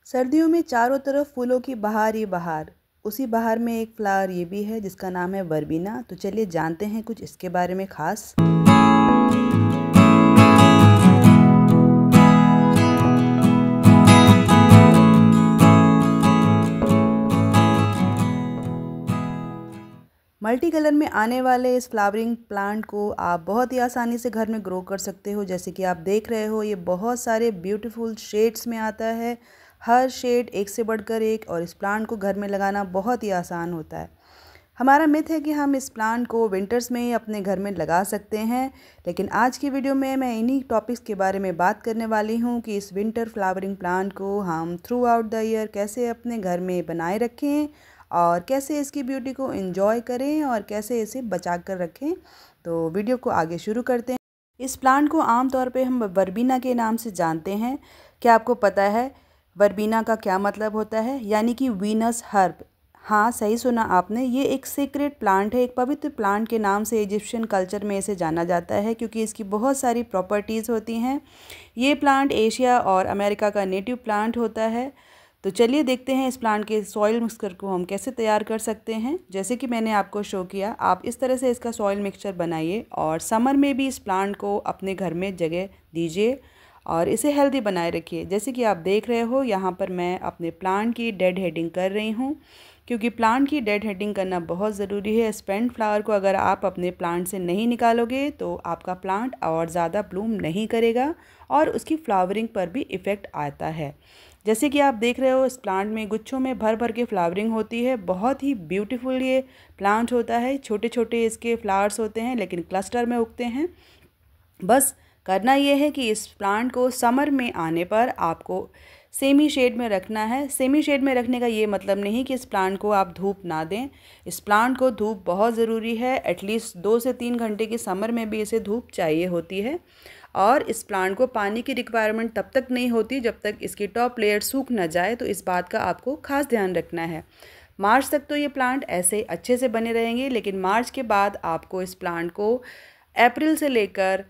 सर्दियों में चारों तरफ फूलों की बहार ही बहार। उसी बहार में एक फ्लावर ये भी है जिसका नाम है वर्बीना। तो चलिए जानते हैं कुछ इसके बारे में खास। मल्टी कलर में आने वाले इस फ्लावरिंग प्लांट को आप बहुत ही आसानी से घर में ग्रो कर सकते हो। जैसे कि आप देख रहे हो, ये बहुत सारे ब्यूटीफुल शेड्स में आता है। हर शेड एक से बढ़कर एक, और इस प्लांट को घर में लगाना बहुत ही आसान होता है। हमारा मिथ है कि हम इस प्लांट को विंटर्स में ही अपने घर में लगा सकते हैं, लेकिन आज की वीडियो में मैं इन्हीं टॉपिक्स के बारे में बात करने वाली हूँ कि इस विंटर फ्लावरिंग प्लांट को हम थ्रू आउट द ईयर कैसे अपने घर में बनाए रखें और कैसे इसकी ब्यूटी को एंजॉय करें और कैसे इसे बचा कर रखें। तो वीडियो को आगे शुरू करते हैं। इस प्लांट को आमतौर पे हम वर्बीना के नाम से जानते हैं। क्या आपको पता है वर्बीना का क्या मतलब होता है? यानी कि वीनस हर्ब। हाँ, सही सुना आपने। ये एक सीक्रेट प्लांट है, एक पवित्र प्लांट के नाम से इजिप्शियन कल्चर में इसे जाना जाता है क्योंकि इसकी बहुत सारी प्रॉपर्टीज़ होती हैं। ये प्लांट एशिया और अमेरिका का नेटिव प्लांट होता है। तो चलिए देखते हैं इस प्लांट के सॉइल मिक्सचर को हम कैसे तैयार कर सकते हैं। जैसे कि मैंने आपको शो किया, आप इस तरह से इसका सॉइल मिक्सचर बनाइए और समर में भी इस प्लांट को अपने घर में जगह दीजिए और इसे हेल्दी बनाए रखिए। जैसे कि आप देख रहे हो, यहाँ पर मैं अपने प्लांट की डेड हेडिंग कर रही हूँ क्योंकि प्लांट की डेड हेडिंग करना बहुत ज़रूरी है। स्पेंट फ्लावर को अगर आप अपने प्लांट से नहीं निकालोगे तो आपका प्लांट और ज़्यादा ब्लूम नहीं करेगा और उसकी फ्लावरिंग पर भी इफ़ेक्ट आता है। जैसे कि आप देख रहे हो, इस प्लांट में गुच्छों में भर भर के फ्लावरिंग होती है। बहुत ही ब्यूटीफुल ये प्लांट होता है। छोटे छोटे इसके फ्लावर्स होते हैं लेकिन क्लस्टर में उगते हैं। बस करना ये है कि इस प्लांट को समर में आने पर आपको सेमी शेड में रखना है। सेमी शेड में रखने का ये मतलब नहीं कि इस प्लांट को आप धूप ना दें। इस प्लांट को धूप बहुत ज़रूरी है। एटलीस्ट 2 से 3 घंटे की समर में भी इसे धूप चाहिए होती है। और इस प्लांट को पानी की रिक्वायरमेंट तब तक नहीं होती जब तक इसकी टॉप लेयर सूख ना जाए। तो इस बात का आपको खास ध्यान रखना है। मार्च तक तो ये प्लांट ऐसे अच्छे से बने रहेंगे, लेकिन मार्च के बाद आपको इस प्लांट को अप्रैल से लेकर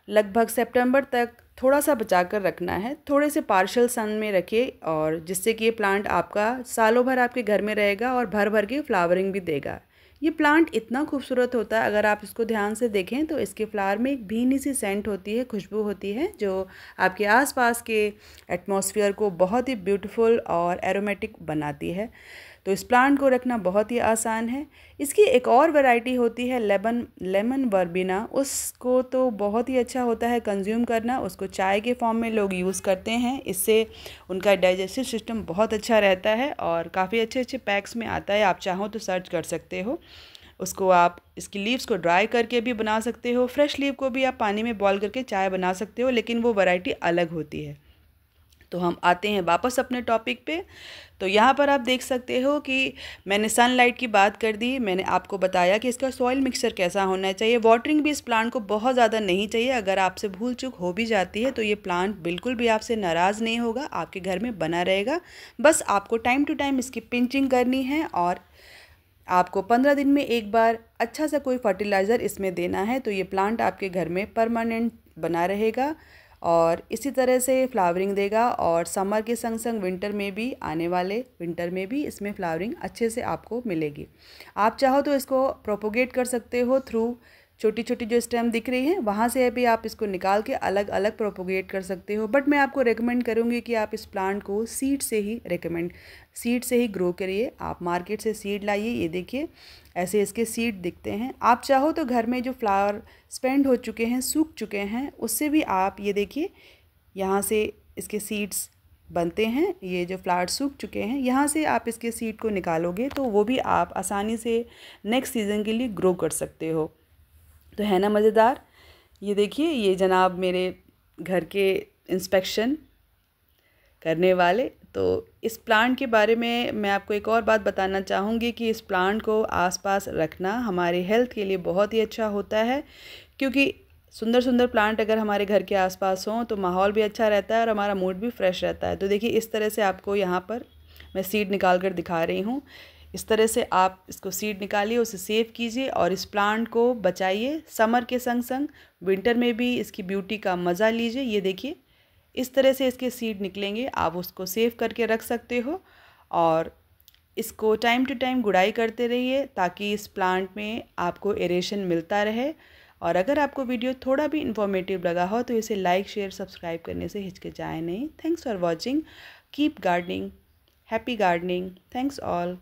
लगभग सितंबर तक थोड़ा सा बचा कर रखना है। थोड़े से पार्शियल सन में रखिए और जिससे कि ये प्लांट आपका सालों भर आपके घर में रहेगा और भर भर के फ्लावरिंग भी देगा। ये प्लांट इतना खूबसूरत होता है, अगर आप इसको ध्यान से देखें तो इसके फ्लावर में एक भीनी सी सेंट होती है, खुशबू होती है, जो आपके आसपास के एटमॉस्फेयर को बहुत ही ब्यूटीफुल और एरोमेटिक बनाती है। तो इस प्लांट को रखना बहुत ही आसान है। इसकी एक और वैरायटी होती है लेमन वर्बीना। उसको तो बहुत ही अच्छा होता है कंज्यूम करना। उसको चाय के फॉर्म में लोग यूज़ करते हैं। इससे उनका डाइजेस्टिव सिस्टम बहुत अच्छा रहता है और काफ़ी अच्छे अच्छे पैक्स में आता है। आप चाहो तो सर्च कर सकते हो उसको। आप इसकी लीव्स को ड्राई करके भी बना सकते हो। फ्रेश लीव को भी आप पानी में बॉईल करके चाय बना सकते हो, लेकिन वो वैरायटी अलग होती है। तो हम आते हैं वापस अपने टॉपिक पे। तो यहाँ पर आप देख सकते हो कि मैंने सनलाइट की बात कर दी। मैंने आपको बताया कि इसका सॉइल मिक्सचर कैसा होना चाहिए। वाटरिंग भी इस प्लांट को बहुत ज़्यादा नहीं चाहिए। अगर आपसे भूल चूक हो भी जाती है तो ये प्लांट बिल्कुल भी आपसे नाराज़ नहीं होगा, आपके घर में बना रहेगा। बस आपको टाइम टू टाइम इसकी पिंचिंग करनी है और आपको 15 दिन में एक बार अच्छा सा कोई फर्टिलाइज़र इसमें देना है। तो ये प्लांट आपके घर में परमानेंट बना रहेगा और इसी तरह से फ्लावरिंग देगा और समर के संग संग विंटर में भी, आने वाले विंटर में भी इसमें फ्लावरिंग अच्छे से आपको मिलेगी। आप चाहो तो इसको प्रोपोगेट कर सकते हो थ्रू छोटी छोटी जो स्टेम दिख रही है वहाँ से भी आप इसको निकाल के अलग अलग प्रोपोगेट कर सकते हो। बट मैं आपको रेकमेंड करूँगी कि आप इस प्लांट को सीड से ही ग्रो करिए। आप मार्केट से सीड लाइए। ये देखिए, ऐसे इसके सीड दिखते हैं। आप चाहो तो घर में जो फ्लावर स्पेंड हो चुके हैं, सूख चुके हैं, उससे भी आप, ये देखिए, यहाँ से इसके सीड्स बनते हैं। ये जो फ्लावर सूख चुके हैं, यहाँ से आप इसके सीड को निकालोगे तो वो भी आप आसानी से नेक्स्ट सीज़न के लिए ग्रो कर सकते हो। तो है ना मज़ेदार। ये देखिए, ये जनाब मेरे घर के इंस्पेक्शन करने वाले। तो इस प्लांट के बारे में मैं आपको एक और बात बताना चाहूँगी कि इस प्लांट को आसपास रखना हमारे हेल्थ के लिए बहुत ही अच्छा होता है, क्योंकि सुंदर सुंदर प्लांट अगर हमारे घर के आसपास हों तो माहौल भी अच्छा रहता है और हमारा मूड भी फ्रेश रहता है। तो देखिए, इस तरह से आपको यहाँ पर मैं सीड निकाल कर दिखा रही हूँ। इस तरह से आप इसको सीड निकालिए, उसे सेव कीजिए और इस प्लांट को बचाइए। समर के संग संग विंटर में भी इसकी ब्यूटी का मज़ा लीजिए। ये देखिए, इस तरह से इसके सीड निकलेंगे, आप उसको सेव करके रख सकते हो। और इसको टाइम टू टाइम गुड़ाई करते रहिए ताकि इस प्लांट में आपको एरेशन मिलता रहे। और अगर आपको वीडियो थोड़ा भी इंफॉर्मेटिव लगा हो तो इसे लाइक शेयर सब्सक्राइब करने से हिचकिचाएं नहीं। Thanks for watching. Keep gardening. Happy gardening. Thanks all.